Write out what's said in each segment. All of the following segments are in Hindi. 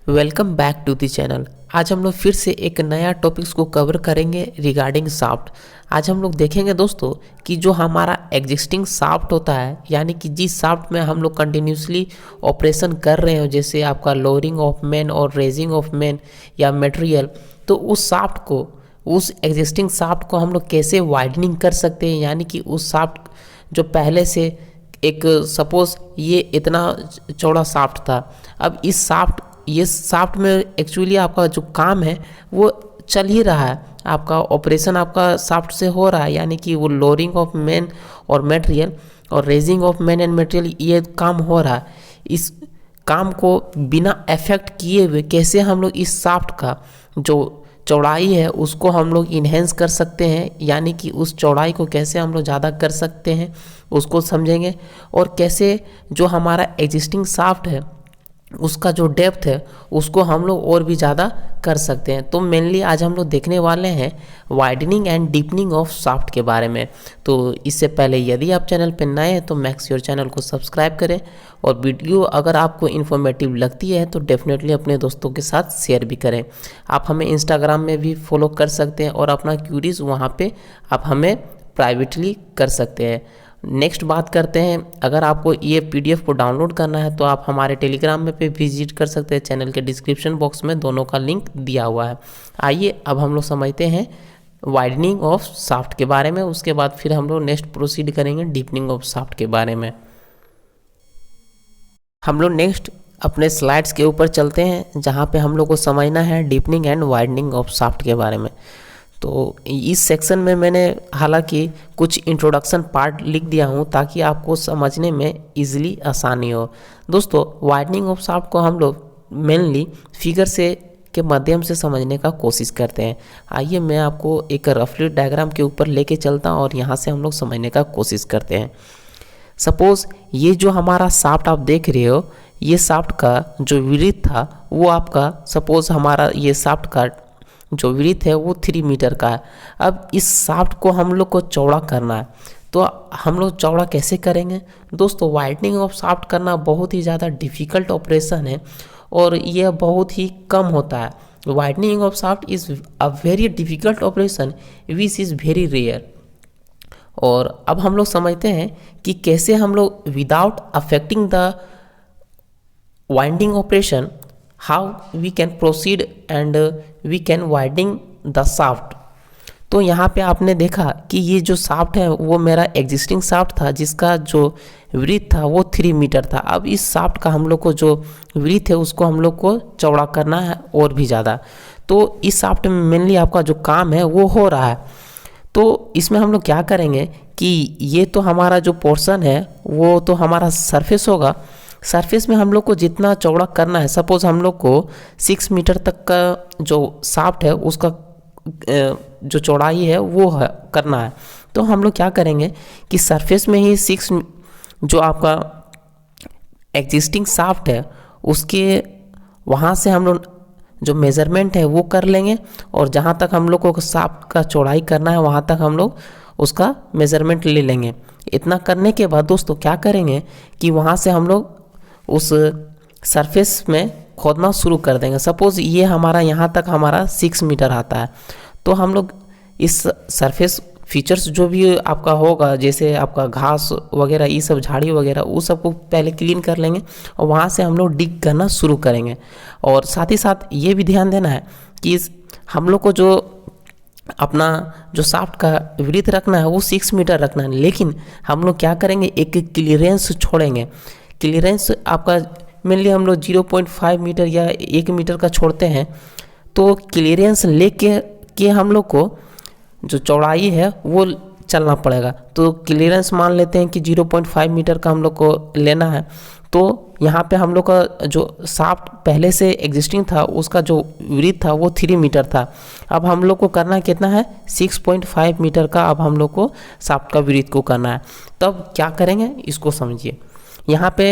Welcome back to the channel. आज हम लोग फिर से एक नया टॉपिक्स को कवर करेंगे रिगार्डिंग शाफ्ट। आज हम लोग देखेंगे दोस्तों कि जो हमारा एग्जिस्टिंग शाफ्ट होता है, यानी कि जिस शाफ्ट में हम लोग कंटिन्यूसली ऑपरेशन कर रहे हो, जैसे आपका लोअरिंग ऑफ मेन और रेजिंग ऑफ मेन या मटेरियल, तो उस शाफ्ट को, उस एग्जिस्टिंग शाफ्ट को हम लोग कैसे वाइडनिंग कर सकते हैं। यानी कि उस शाफ्ट जो पहले से एक सपोज ये इतना चौड़ा शाफ्ट था, अब ये शाफ्ट में एक्चुअली आपका जो काम है वो चल ही रहा है, आपका ऑपरेशन आपका शाफ्ट से हो रहा है, यानी कि वो लोअरिंग ऑफ मेन और मटेरियल और raising of main and material ये काम हो रहा है। इस काम को बिना अफेक्ट किए हुए कैसे हम लोग इस शाफ्ट का जो चौड़ाई है उसको हम लोग इन्हेंस कर सकते हैं, यानी कि उस चौड़ाई को कैसे हम लोग ज़्यादा कर सकते हैं उसको समझेंगे। और कैसे जो हमारा एग्जिस्टिंग शाफ्ट है उसका जो डेप्थ है उसको हम लोग और भी ज़्यादा कर सकते हैं। तो मेनली आज हम लोग देखने वाले हैं widening and deepening of shaft के बारे में। तो इससे पहले यदि आप चैनल पर नए हैं तो मेक श्योर चैनल को सब्सक्राइब करें, और वीडियो अगर आपको इन्फॉर्मेटिव लगती है तो डेफिनेटली अपने दोस्तों के साथ शेयर भी करें। आप हमें इंस्टाग्राम में भी फॉलो कर सकते हैं और अपना क्यूरीज वहाँ पे आप हमें प्राइवेटली कर सकते हैं। नेक्स्ट बात करते हैं, अगर आपको ये पीडीएफ को डाउनलोड करना है तो आप हमारे टेलीग्राम में पे विजिट कर सकते हैं। चैनल के डिस्क्रिप्शन बॉक्स में दोनों का लिंक दिया हुआ है। आइए अब हम लोग समझते हैं वाइडनिंग ऑफ शाफ्ट के बारे में, उसके बाद फिर हम लोग नेक्स्ट प्रोसीड करेंगे डीपनिंग ऑफ शाफ्ट के बारे में। हम लोग नेक्स्ट अपने स्लाइड्स के ऊपर चलते हैं जहाँ पे हम लोग को समझना है deepening and widening of shaft के बारे में। तो इस सेक्शन में मैंने हालांकि कुछ इंट्रोडक्शन पार्ट लिख दिया हूँ ताकि आपको समझने में इजीली आसानी हो। दोस्तों, वाइडनिंग ऑफ शाफ्ट को हम लोग मेनली फिगर से के माध्यम से समझने का कोशिश करते हैं। आइए मैं आपको एक रफली डायग्राम के ऊपर लेके चलता हूँ और यहाँ से हम लोग समझने का कोशिश करते हैं। सपोज ये जो हमारा शाफ्ट आप देख रहे हो, ये शाफ्ट का जो विड्थ था वो आपका, सपोज हमारा ये शाफ्ट का जो विड्थ है वो 3 मीटर का है। अब इस शाफ्ट को हम लोग को चौड़ा करना है, तो हम लोग चौड़ा कैसे करेंगे? दोस्तों, वाइडनिंग ऑफ शाफ्ट करना बहुत ही ज़्यादा डिफ़िकल्ट ऑपरेशन है और यह बहुत ही कम होता है। Widening of shaft is a very difficult operation which is very rare. और अब हम लोग समझते हैं कि कैसे हम लोग without affecting the winding operation how we can proceed and we can widening the shaft. तो यहाँ पे आपने देखा कि ये जो शाफ्ट है वो मेरा एग्जिस्टिंग शाफ्ट था जिसका जो विड्थ था वो 3 मीटर था। अब इस शाफ्ट का हम लोग को जो विड्थ है उसको हम लोग को चौड़ा करना है और भी ज़्यादा। तो इस शाफ्ट में मेनली आपका जो काम है वो हो रहा है। तो इसमें हम लोग क्या करेंगे कि ये तो हमारा जो पोर्शन है वो तो हमारा सरफेस होगा। सरफेस में हम लोग को जितना चौड़ा करना है, सपोज हम लोग को 6 मीटर तक का जो शाफ्ट है उसका जो चौड़ाई है वो है करना है, तो हम लोग क्या करेंगे कि सरफेस में ही 6 जो आपका एग्जिस्टिंग शाफ्ट है उसके वहाँ से हम लोग जो मेज़रमेंट है वो कर लेंगे, और जहाँ तक हम लोग को शाफ्ट का चौड़ाई करना है वहाँ तक हम लोग उसका मेज़रमेंट ले लेंगे। इतना करने के बाद दोस्तों क्या करेंगे कि वहाँ से हम लोग उस सरफेस में खोदना शुरू कर देंगे। सपोज़ ये हमारा यहाँ तक हमारा 6 मीटर आता है, तो हम लोग इस सरफेस फीचर्स जो भी आपका होगा, जैसे आपका घास वगैरह, ये सब झाड़ी वगैरह, वो सबको पहले क्लीन कर लेंगे और वहाँ से हम लोग डिग करना शुरू करेंगे। और साथ ही साथ ये भी ध्यान देना है कि हम लोग को जो अपना जो शाफ्ट का विड्थ रखना है वो 6 मीटर रखना है, लेकिन हम लोग क्या करेंगे, एक क्लियरेंस छोड़ेंगे। क्लियरेंस आपका मेनली हम लोग 0.5 मीटर या 1 मीटर का छोड़ते हैं। तो क्लियरेंस लेके के हम लोग को जो चौड़ाई है वो चलना पड़ेगा। तो क्लियरेंस मान लेते हैं कि 0.5 मीटर का हम लोग को लेना है। तो यहाँ पे हम लोग का जो शाफ्ट पहले से एग्जिस्टिंग था उसका जो विड्थ था वो 3 मीटर था। अब हम लोग को करना कितना है, 6.5 मीटर का अब हम लोग को शाफ्ट का विड्थ को करना है। तब क्या करेंगे इसको समझिए। यहाँ पे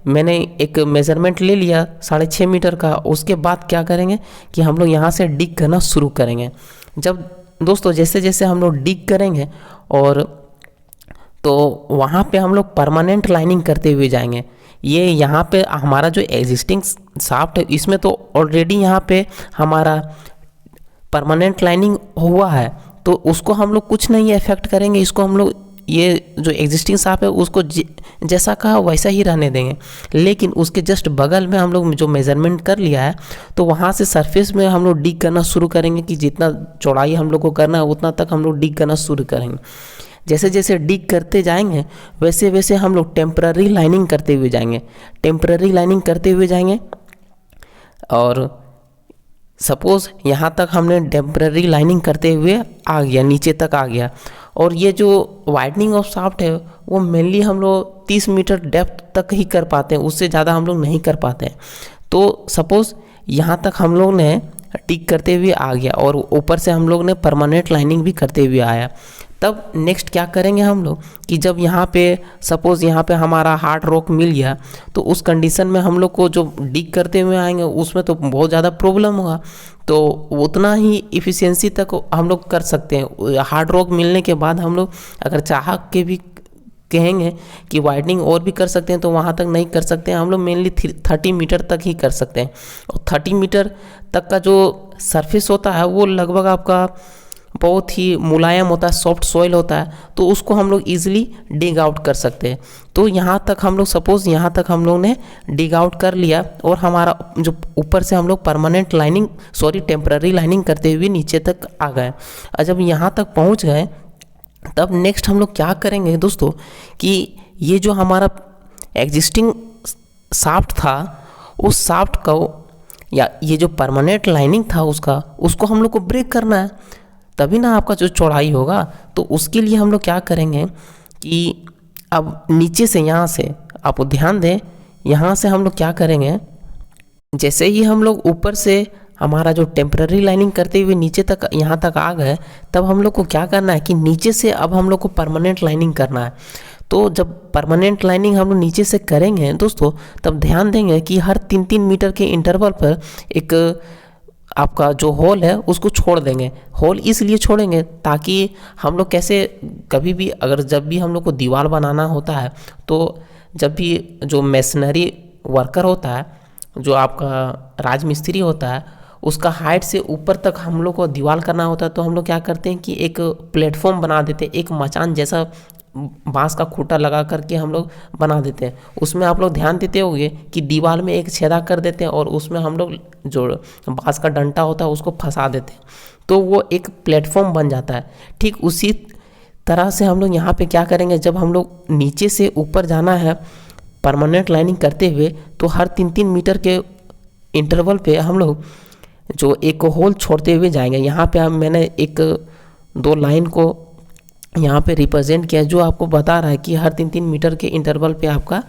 मैंने एक मेज़रमेंट ले लिया 6.5 मीटर का। उसके बाद क्या करेंगे कि हम लोग यहाँ से डिग करना शुरू करेंगे। जब दोस्तों जैसे जैसे हम लोग डिग करेंगे और तो वहाँ पे हम लोग परमानेंट लाइनिंग करते हुए जाएंगे। ये यहाँ पे हमारा जो एग्जिस्टिंग शाफ्ट है इसमें तो ऑलरेडी यहाँ पे हमारा परमानेंट लाइनिंग हुआ है, तो उसको हम लोग कुछ नहीं इफेक्ट करेंगे। इसको हम लोग ये जो एग्जिस्टिंग शाफ्ट है उसको जैसा कहा वैसा ही रहने देंगे। लेकिन उसके जस्ट बगल में हम लोग जो मेज़रमेंट कर लिया है तो वहाँ से सरफेस में हम लोग डिग करना शुरू करेंगे कि जितना चौड़ाई हम लोग को करना है उतना तक हम लोग डिग करना शुरू करेंगे। जैसे जैसे डिग करते जाएंगे वैसे वैसे हम लोग टेम्पररी लाइनिंग करते हुए जाएंगे, टेम्पररी लाइनिंग करते हुए जाएंगे। और सपोज़ यहाँ तक हमने टेम्पररी लाइनिंग करते हुए आ गया, नीचे तक आ गया। और ये जो वाइडनिंग ऑफ शाफ्ट है वो मेनली हम लोग 30 मीटर डेप्थ तक ही कर पाते हैं, उससे ज़्यादा हम लोग नहीं कर पाते हैं। तो सपोज़ यहाँ तक हम लोग ने टिक करते हुए आ गया और ऊपर से हम लोग ने परमानेंट लाइनिंग भी करते हुए आया। तब नेक्स्ट क्या करेंगे हम लोग कि जब यहाँ पे सपोज़ यहाँ पे हमारा हार्ड रॉक मिल गया तो उस कंडीशन में हम लोग को जो डिग करते हुए आएंगे उसमें तो बहुत ज़्यादा प्रॉब्लम होगा, तो उतना ही इफ़िशियंसी तक हम लोग कर सकते हैं। हार्ड रॉक मिलने के बाद हम लोग अगर चाह के भी कहेंगे कि वाइडनिंग और भी कर सकते हैं तो वहाँ तक नहीं कर सकते हैं। हम लोग मेनली 30 मीटर तक ही कर सकते हैं। और 30 मीटर तक का जो सरफेस होता है वो लगभग आपका बहुत ही मुलायम होता है, सॉफ्ट सॉइल होता है, तो उसको हम लोग ईजिली डिग आउट कर सकते हैं। तो यहाँ तक हम लोग सपोज़ यहाँ तक हम लोग ने डिग आउट कर लिया और हमारा जो ऊपर से हम लोग परमानेंट लाइनिंग टेम्पररी लाइनिंग करते हुए नीचे तक आ गए। और जब यहाँ तक पहुँच गए तब नेक्स्ट हम लोग क्या करेंगे दोस्तों कि ये जो हमारा एग्जिस्टिंग शाफ्ट था उस शाफ्ट को या ये जो परमानेंट लाइनिंग था उसको हम लोग को ब्रेक करना है, तभी ना आपका जो चौड़ाई होगा। तो उसके लिए हम लोग क्या करेंगे कि अब नीचे से यहाँ से आप ध्यान दें, यहाँ से हम लोग क्या करेंगे, जैसे ही हम लोग ऊपर से हमारा जो टेम्पररी लाइनिंग करते हुए नीचे तक यहाँ तक आ गए तब हम लोग को क्या करना है कि नीचे से अब हम लोग को परमानेंट लाइनिंग करना है। तो जब परमानेंट लाइनिंग हम लोग नीचे से करेंगे दोस्तों तब ध्यान देंगे कि हर 3-3 मीटर के इंटरवल पर एक आपका जो होल है उसको छोड़ देंगे। होल इसलिए छोड़ेंगे ताकि हम लोग कैसे कभी भी अगर जब भी हम लोग को दीवार बनाना होता है तो जब भी जो मेसनरी वर्कर होता है, जो आपका राजमिस्त्री होता है, उसका हाइट से ऊपर तक हम लोग को दीवार करना होता है तो हम लोग क्या करते हैं कि एक प्लेटफॉर्म बना देते हैं, एक मचान जैसा बांस का खूंटा लगा करके हम लोग बना देते हैं। उसमें आप लोग ध्यान देते होंगे कि दीवार में एक छेदा कर देते हैं और उसमें हम लोग जो बांस का डंटा होता है उसको फंसा देते हैं, तो वो एक प्लेटफॉर्म बन जाता है। ठीक उसी तरह से हम लोग यहाँ पे क्या करेंगे, जब हम लोग नीचे से ऊपर जाना है परमानेंट लाइनिंग करते हुए तो हर 3-3 मीटर के इंटरवल पे हम लोग जो एक होल छोड़ते हुए जाएंगे। यहाँ पे मैंने 1-2 लाइन को यहाँ पे रिप्रेजेंट किया जो आपको बता रहा है कि हर 3-3 मीटर के इंटरवल पे आपका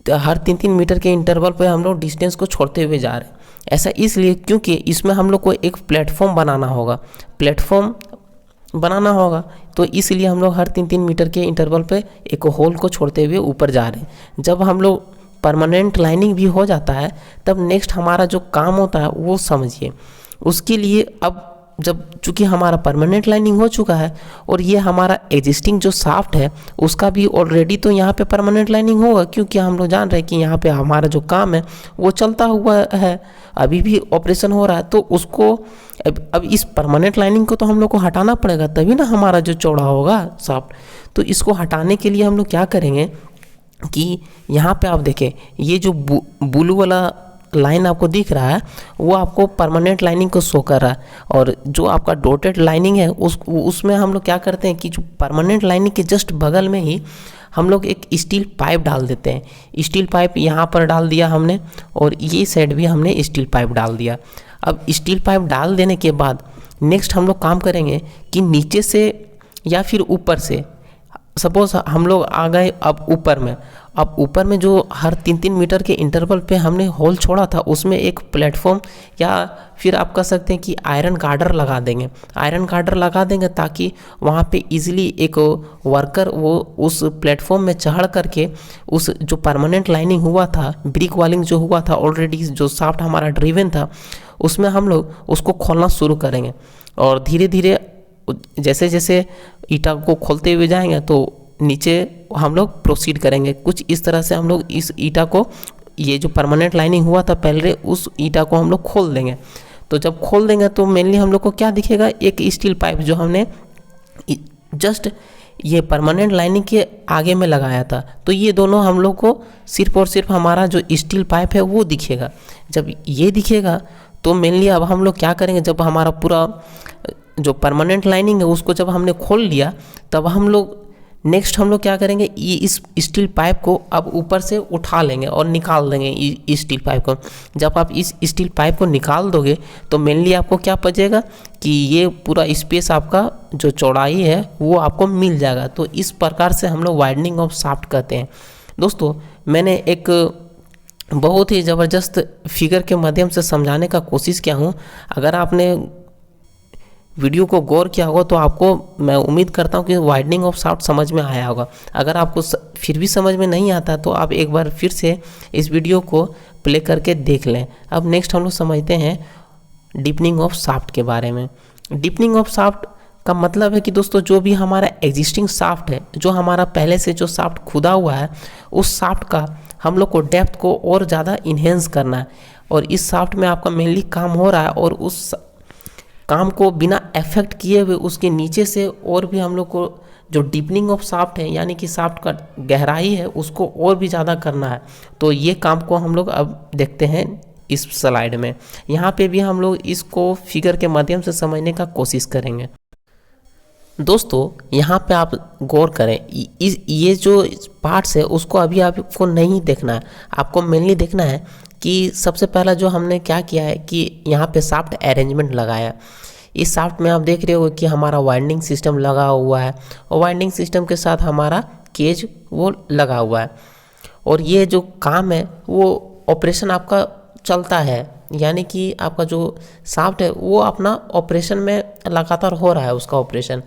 हर 3-3 मीटर के इंटरवल पे हम लोग डिस्टेंस को छोड़ते हुए जा रहे हैं। ऐसा इसलिए क्योंकि इसमें हम लोग को एक प्लेटफॉर्म बनाना होगा, तो इसलिए हम लोग हर 3-3 मीटर के इंटरवल पे एक होल को छोड़ते हुए ऊपर जा रहे हैं। जब हम लोग परमानेंट लाइनिंग भी हो जाता है तब नेक्स्ट हमारा जो काम होता है वो समझिए। उसके लिए अब जब चूँकि हमारा परमानेंट लाइनिंग हो चुका है और ये हमारा एग्जिस्टिंग जो शाफ्ट है उसका भी ऑलरेडी तो यहाँ पे परमानेंट लाइनिंग होगा, क्योंकि हम लोग जान रहे हैं कि यहाँ पे हमारा जो काम है वो चलता हुआ है, अभी भी ऑपरेशन हो रहा है। तो उसको अब इस परमानेंट लाइनिंग को तो हम लोग को हटाना पड़ेगा, तभी ना हमारा जो चौड़ा होगा शाफ्ट। तो इसको हटाने के लिए हम लोग क्या करेंगे कि यहाँ पे आप देखें ये जो ब्लू वाला लाइन आपको दिख रहा है वो आपको परमानेंट लाइनिंग को शो कर रहा है, और जो आपका डॉटेड लाइनिंग है उसमें हम लोग क्या करते हैं कि जो परमानेंट लाइनिंग के जस्ट बगल में ही हम लोग एक स्टील पाइप डाल देते हैं। स्टील पाइप यहाँ पर डाल दिया हमने और ये साइड भी हमने स्टील पाइप डाल दिया। अब स्टील पाइप डाल देने के बाद नेक्स्ट हम लोग काम करेंगे कि नीचे से या फिर ऊपर से, सपोज हम लोग आ गए अब ऊपर में जो हर 3-3 मीटर के इंटरवल पे हमने होल छोड़ा था उसमें एक प्लेटफॉर्म या फिर आप कह सकते हैं कि आयरन गार्डर लगा देंगे ताकि वहाँ पे इजीली एक वर्कर वो उस प्लेटफॉर्म में चढ़ करके उस जो परमानेंट लाइनिंग हुआ था, ब्रिक वालिंग जो हुआ था ऑलरेडी, जो शाफ्ट हमारा ड्रिवन था, उसमें हम लोग उसको खोलना शुरू करेंगे। और धीरे धीरे जैसे जैसे ईटा को खोलते हुए जाएंगे तो नीचे हम लोग प्रोसीड करेंगे। कुछ इस तरह से हम लोग इस ईटा को, ये जो परमानेंट लाइनिंग हुआ था पहले, उस ईटा को हम लोग खोल देंगे। तो जब खोल देंगे तो मेनली हम लोग को क्या दिखेगा, एक स्टील पाइप जो हमने जस्ट ये परमानेंट लाइनिंग के आगे में लगाया था। तो ये दोनों हम लोग को सिर्फ और सिर्फ हमारा जो स्टील पाइप है वो दिखेगा। जब ये दिखेगा तो मेनली अब हम लोग क्या करेंगे, जब हमारा पूरा जो परमानेंट लाइनिंग है उसको जब हमने खोल लिया, तब हम लोग नेक्स्ट हम लोग क्या करेंगे, ये इस स्टील पाइप को अब ऊपर से उठा लेंगे और निकाल देंगे इस स्टील पाइप को। जब आप इस स्टील पाइप को निकाल दोगे तो मेनली आपको क्या बचेगा कि ये पूरा स्पेस आपका जो चौड़ाई है वो आपको मिल जाएगा। तो इस प्रकार से हम लोग वाइडनिंग ऑफ शाफ्ट कहते हैं। दोस्तों, मैंने एक बहुत ही ज़बरदस्त फिगर के माध्यम से समझाने का कोशिश किया हूँ। अगर आपने वीडियो को गौर किया होगा तो आपको, मैं उम्मीद करता हूँ कि वाइडनिंग ऑफ शाफ्ट समझ में आया होगा। अगर आपको फिर भी समझ में नहीं आता तो आप एक बार फिर से इस वीडियो को प्ले करके देख लें। अब नेक्स्ट हम लोग समझते हैं डीपनिंग ऑफ शाफ्ट के बारे में। डीपनिंग ऑफ शाफ्ट का मतलब है कि दोस्तों, जो भी हमारा एग्जिस्टिंग शाफ्ट है, जो हमारा पहले से जो शाफ्ट खुदा हुआ है, उस शाफ्ट का हम लोग को डेप्थ को और ज़्यादा इन्हेंस करना है। और इस शाफ्ट में आपका मेनली काम हो रहा है, और उस काम को बिना इफेक्ट किए हुए उसके नीचे से और भी हम लोग को जो डीपनिंग ऑफ शाफ्ट है, यानी कि शाफ्ट का गहराई है, उसको और भी ज़्यादा करना है। तो ये काम को हम लोग अब देखते हैं इस स्लाइड में। यहाँ पे भी हम लोग इसको फिगर के माध्यम से समझने का कोशिश करेंगे। दोस्तों, यहाँ पे आप गौर करें, ये जो पार्ट्स है उसको अभी आपको नहीं देखना है। आपको मेनली देखना है कि सबसे पहला जो हमने क्या किया है कि यहाँ पे शाफ्ट अरेंजमेंट लगाया। इस शाफ्ट में आप देख रहे हो कि हमारा वाइंडिंग सिस्टम लगा हुआ है, और वाइंडिंग सिस्टम के साथ हमारा केज वो लगा हुआ है। और ये जो काम है वो ऑपरेशन आपका चलता है, यानी कि आपका जो शाफ्ट है वो अपना ऑपरेशन में लगातार हो रहा है, उसका ऑपरेशन।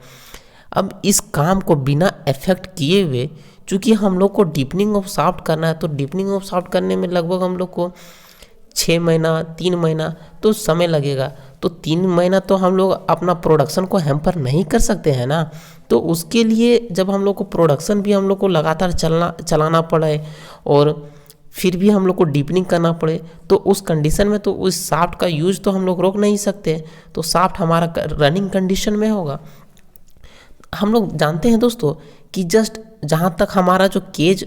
अब इस काम को बिना इफेक्ट किए हुए, चूँकि हम लोग को डीपनिंग ऑफ शाफ्ट करना है, तो डीपनिंग ऑफ शाफ्ट करने में लगभग हम लोग को 6 महीना 3 महीना तो समय लगेगा। तो 3 महीना तो हम लोग अपना प्रोडक्शन को हैम्पर नहीं कर सकते हैं ना। तो उसके लिए जब हम लोग को प्रोडक्शन भी हम लोग को लगातार चलाना पड़े और फिर भी हम लोग को डीपनिंग करना पड़े, तो उस कंडीशन में तो उस शाफ्ट का यूज तो हम लोग रोक नहीं सकते। तो शाफ्ट हमारा रनिंग कंडीशन में होगा। हम लोग जानते हैं दोस्तों कि जस्ट जहाँ तक हमारा जो केज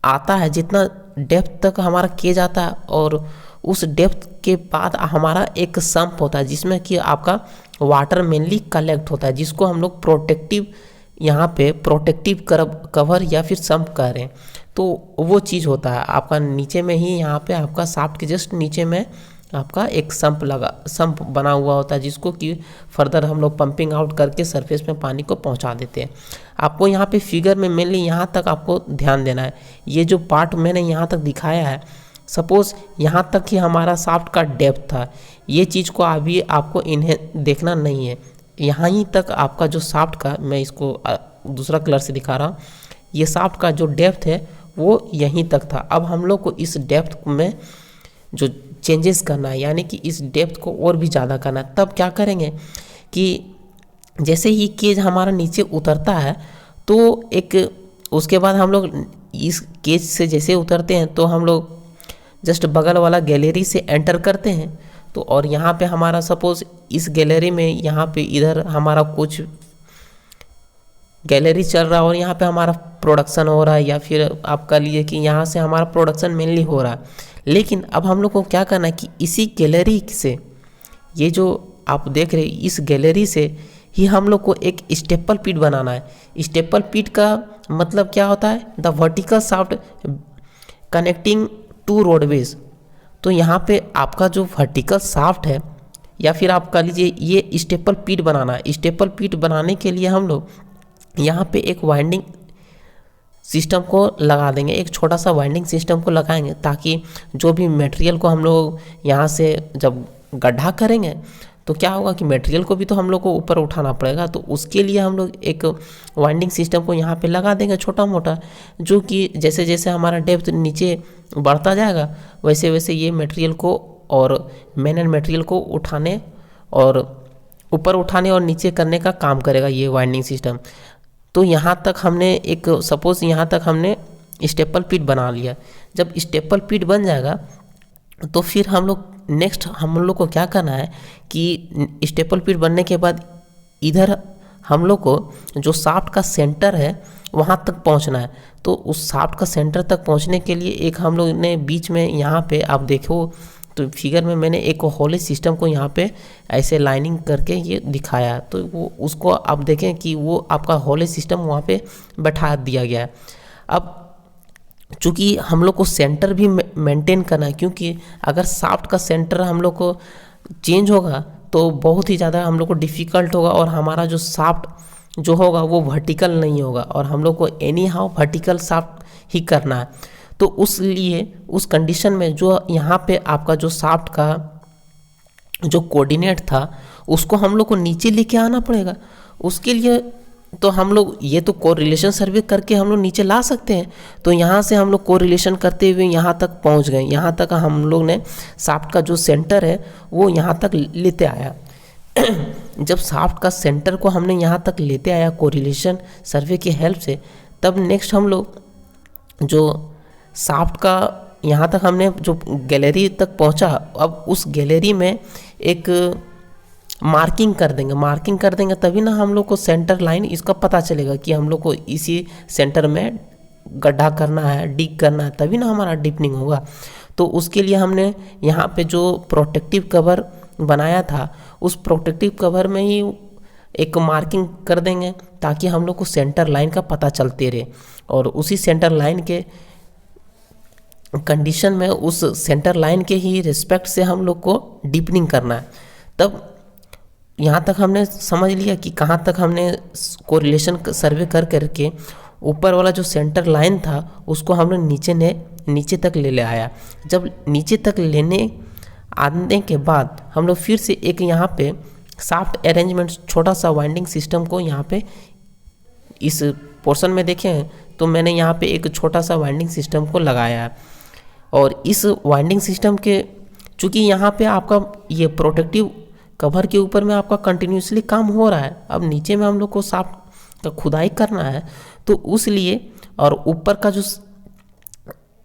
आता है, जितना डेप्थ तक हमारा केज आता है, और उस डेप्थ के बाद हमारा एक सम्प होता है जिसमें कि आपका वाटर मेनली कलेक्ट होता है, जिसको हम लोग प्रोटेक्टिव, यहाँ पे प्रोटेक्टिव कवर या फिर सम्प कह रहे हैं। तो वो चीज़ होता है आपका नीचे में ही, यहाँ पे आपका शाफ्ट के जस्ट नीचे में आपका एक सम्प बना हुआ होता है, जिसको कि फर्दर हम लोग पंपिंग आउट करके सरफेस में पानी को पहुंचा देते हैं। आपको यहाँ पे फिगर में मेनली यहाँ तक आपको ध्यान देना है। ये जो पार्ट मैंने यहाँ तक दिखाया है, सपोज़ यहाँ तक ही हमारा शाफ्ट का डेप्थ था, ये चीज़ को अभी आपको इन्हें देखना नहीं है। यहाँ ही तक आपका जो शाफ्ट का, मैं इसको दूसरा कलर से दिखा रहा हूँ, ये शाफ्ट का जो डेप्थ है वो यहीं तक था। अब हम लोग को इस डेप्थ में जो चेंजेस करना है, यानी कि इस डेप्थ को और भी ज़्यादा करना है। तब क्या करेंगे कि जैसे ही केज हमारा नीचे उतरता है, तो एक उसके बाद हम लोग इस केज से जैसे उतरते हैं तो हम लोग जस्ट बगल वाला गैलरी से एंटर करते हैं। तो और यहाँ पे हमारा सपोज़ इस गैलरी में, यहाँ पे इधर हमारा कुछ गैलरी चल रहा है और यहाँ पे हमारा प्रोडक्शन हो रहा है, या फिर आप कह लीजिए कि यहाँ से हमारा प्रोडक्शन मेनली हो रहा है। लेकिन अब हम लोग को क्या करना है कि इसी गैलरी से, ये जो आप देख रहे हैं, इस गैलरी से ही हम लोग को एक स्टेपल पिट बनाना है। स्टेपल पिट का मतलब क्या होता है, the vertical shaft connecting to roadways. तो यहाँ पे आपका जो वर्टिकल शाफ्ट है, या फिर आप कह लीजिए ये स्टेपल पिट बनाना है। स्टेपल पिट बनाने के लिए हम लोग यहाँ पे एक वाइंडिंग सिस्टम को लगा देंगे, एक छोटा सा वाइंडिंग सिस्टम को लगाएंगे, ताकि जो भी मटेरियल को हम लोग यहाँ से जब गड्ढा करेंगे तो क्या होगा कि मटेरियल को भी तो हम लोग को ऊपर उठाना पड़ेगा। तो उसके लिए हम लोग एक वाइंडिंग सिस्टम को यहाँ पे लगा देंगे छोटा मोटा, जो कि जैसे जैसे हमारा डेप्थ नीचे बढ़ता जाएगा वैसे वैसे ये मटेरियल को और मेन मटेरियल को उठाने और ऊपर उठाने और नीचे करने का काम करेगा ये वाइंडिंग सिस्टम। तो यहाँ तक हमने एक सपोज यहाँ तक हमने स्टेपल पिट बना लिया। जब स्टेपल पिट बन जाएगा तो फिर हम लोग नेक्स्ट हम लोग को क्या करना है कि स्टेपल पिट बनने के बाद इधर हम लोग को जो शाफ्ट का सेंटर है वहाँ तक पहुँचना है। तो उस शाफ्ट का सेंटर तक पहुँचने के लिए एक हम लोग ने बीच में यहाँ पे आप देखो तो फिगर में मैंने एक होली सिस्टम को यहाँ पे ऐसे लाइनिंग करके ये दिखाया, तो वो उसको आप देखें कि वो आपका होली सिस्टम वहाँ पे बैठा दिया गया है। अब चूँकि हम लोग को सेंटर भी मेंटेन करना है, क्योंकि अगर शाफ्ट का सेंटर हम लोग को चेंज होगा तो बहुत ही ज़्यादा हम लोग को डिफ़िकल्ट होगा और हमारा जो शाफ्ट जो होगा वो वर्टिकल नहीं होगा और हम लोग को एनी हाउ वर्टिकल शाफ्ट ही करना है। तो उस लिए उस कंडीशन में जो यहाँ पे आपका जो शाफ्ट का जो कोऑर्डिनेट था उसको हम लोग को नीचे लेके आना पड़ेगा। उसके लिए तो हम लोग ये तो कोरिलेशन सर्वे करके हम लोग नीचे ला सकते हैं। तो यहाँ से हम लोग कोरिलेशन करते हुए यहाँ तक पहुँच गए। यहाँ तक हम लोग ने शाफ्ट का जो सेंटर है वो यहाँ तक लेते आया। जब शाफ्ट का सेंटर को हमने यहाँ तक लेते आया कोरिलेशन सर्वे की हेल्प से, तब नेक्स्ट हम लोग जो शाफ्ट का यहाँ तक हमने जो गैलरी तक पहुँचा, अब उस गैलरी में एक मार्किंग कर देंगे तभी ना हम लोग को सेंटर लाइन इसका पता चलेगा कि हम लोग को इसी सेंटर में गड्ढा करना है, डिग करना है, तभी ना हमारा डिपनिंग होगा। तो उसके लिए हमने यहाँ पे जो प्रोटेक्टिव कवर बनाया था उस प्रोटेक्टिव कवर में ही एक मार्किंग कर देंगे ताकि हम लोग को सेंटर लाइन का पता चलते रहे और उसी सेंटर लाइन के कंडीशन में उस सेंटर लाइन के ही रिस्पेक्ट से हम लोग को डीपनिंग करना है। तब यहाँ तक हमने समझ लिया कि कहाँ तक हमने कोरिलेशन सर्वे करके ऊपर वाला जो सेंटर लाइन था उसको हमने नीचे तक ले आया। जब नीचे तक लेने आने के बाद हम लोग फिर से एक यहाँ पे शाफ्ट अरेंजमेंट छोटा सा वाइंडिंग सिस्टम को यहाँ पे इस पोर्शन में देखें तो मैंने यहाँ पे एक छोटा सा वाइंडिंग सिस्टम को लगाया है। और इस वाइंडिंग सिस्टम के चूँकि यहाँ पे आपका ये प्रोटेक्टिव कवर के ऊपर में आपका कंटिन्यूसली काम हो रहा है, अब नीचे में हम लोग को शाफ्ट का खुदाई करना है तो उस लिए और ऊपर का जो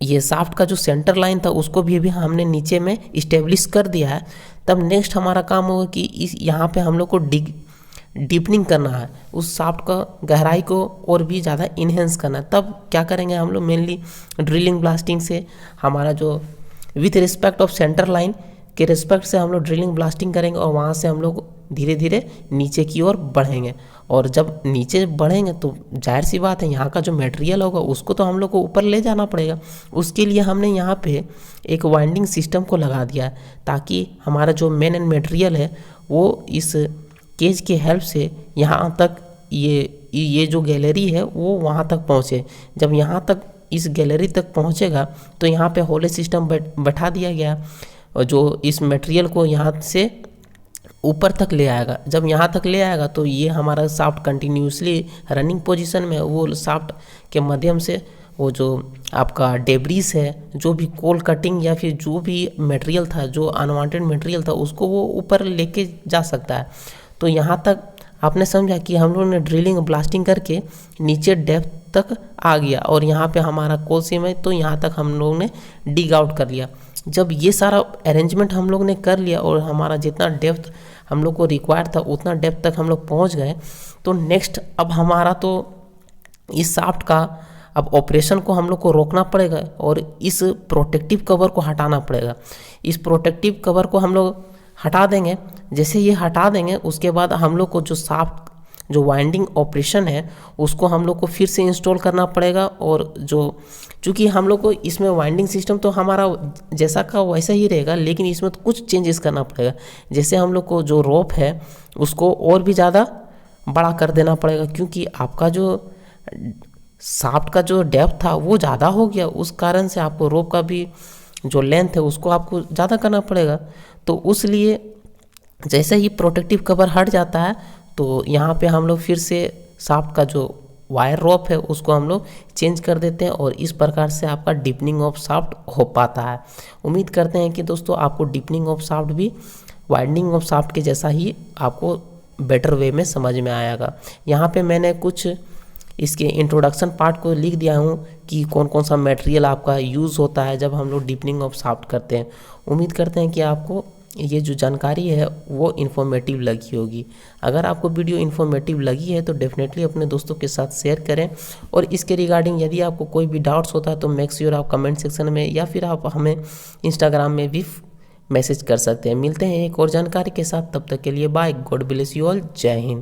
ये शाफ्ट का जो सेंटर लाइन था उसको भी हमने नीचे में इस्टेब्लिश कर दिया है। तब नेक्स्ट हमारा काम होगा कि इस यहाँ पे हम लोग को डीपनिंग करना है, उस शाफ्ट का गहराई को और भी ज़्यादा इन्हेंस करना है। तब क्या करेंगे हम लोग मेनली ड्रिलिंग ब्लास्टिंग से हमारा जो with respect of centre line के रिस्पेक्ट से हम लोग ड्रिलिंग ब्लास्टिंग करेंगे और वहाँ से हम लोग धीरे धीरे नीचे की ओर बढ़ेंगे। और जब नीचे बढ़ेंगे तो जाहिर सी बात है यहाँ का जो मटेरियल होगा उसको तो हम लोग को ऊपर ले जाना पड़ेगा। उसके लिए हमने यहाँ पे एक वाइंडिंग सिस्टम को लगा दिया है ताकि हमारा जो मेन एंड मटेरियल है वो इस केज की हेल्प से यहाँ तक ये जो गैलरी है वो वहाँ तक पहुँचे। जब यहाँ तक इस गैलरी तक पहुँचेगा तो यहाँ पे होले सिस्टम बैठा दिया गया और जो इस मटेरियल को यहाँ से ऊपर तक ले आएगा। जब यहाँ तक ले आएगा तो ये हमारा शाफ्ट कंटिन्यूसली रनिंग पोजीशन में वो शाफ्ट के माध्यम से वो जो आपका डेब्रीज है, जो भी कोल कटिंग या फिर जो भी मटेरियल था, जो अनवांटेड मटेरियल था, उसको वो ऊपर लेके जा सकता है। तो यहाँ तक आपने समझा कि हम लोगों ने ड्रिलिंग ब्लास्टिंग करके नीचे डेप्थ तक आ गया और यहाँ पे हमारा कोल सीम है तो यहाँ तक हम लोगों ने डिग आउट कर लिया। जब ये सारा अरेंजमेंट हम लोग ने कर लिया और हमारा जितना डेप्थ हम लोग को रिक्वायर था उतना डेप्थ तक हम लोग पहुँच गए, तो नेक्स्ट अब हमारा तो इस शाफ्ट का अब ऑपरेशन को हम लोग को रोकना पड़ेगा और इस प्रोटेक्टिव कवर को हटाना पड़ेगा। इस प्रोटेक्टिव कवर को हम लोग हटा देंगे। जैसे ये हटा देंगे उसके बाद हम लोग को जो शाफ्ट जो वाइंडिंग ऑपरेशन है उसको हम लोग को फिर से इंस्टॉल करना पड़ेगा। और जो चूँकि हम लोग को इसमें वाइंडिंग सिस्टम तो हमारा जैसा का वैसा ही रहेगा, लेकिन इसमें तो कुछ चेंजेस करना पड़ेगा। जैसे हम लोग को जो रोप है उसको और भी ज़्यादा बड़ा कर देना पड़ेगा, क्योंकि आपका जो शाफ्ट का जो डेप्थ था वो ज़्यादा हो गया, उस कारण से आपको रोप का भी जो लेंथ है उसको आपको ज़्यादा करना पड़ेगा। तो उस लिए जैसे ही प्रोटेक्टिव कवर हट जाता है तो यहाँ पे हम लोग फिर से शाफ्ट का जो वायर रोप है उसको हम लोग चेंज कर देते हैं और इस प्रकार से आपका डीपनिंग ऑफ शाफ्ट हो पाता है। उम्मीद करते हैं कि दोस्तों आपको डीपनिंग ऑफ शाफ्ट भी वाइंडिंग ऑफ शाफ्ट के जैसा ही आपको बेटर वे में समझ में आएगा। यहाँ पे मैंने कुछ इसके इंट्रोडक्शन पार्ट को लिख दिया हूँ कि कौन कौन सा मटेरियल आपका यूज़ होता है जब हम लोग डीपनिंग ऑफ शाफ्ट करते हैं। उम्मीद करते हैं कि आपको ये जो जानकारी है वो इन्फॉर्मेटिव लगी होगी। अगर आपको वीडियो इन्फॉर्मेटिव लगी है तो डेफिनेटली अपने दोस्तों के साथ शेयर करें, और इसके रिगार्डिंग यदि आपको कोई भी डाउट्स होता है तो मेक श्योर आप कमेंट सेक्शन में या फिर आप हमें इंस्टाग्राम में भी मैसेज कर सकते हैं। मिलते हैं एक और जानकारी के साथ, तब तक के लिए bye, God bless you all, जय हिंद।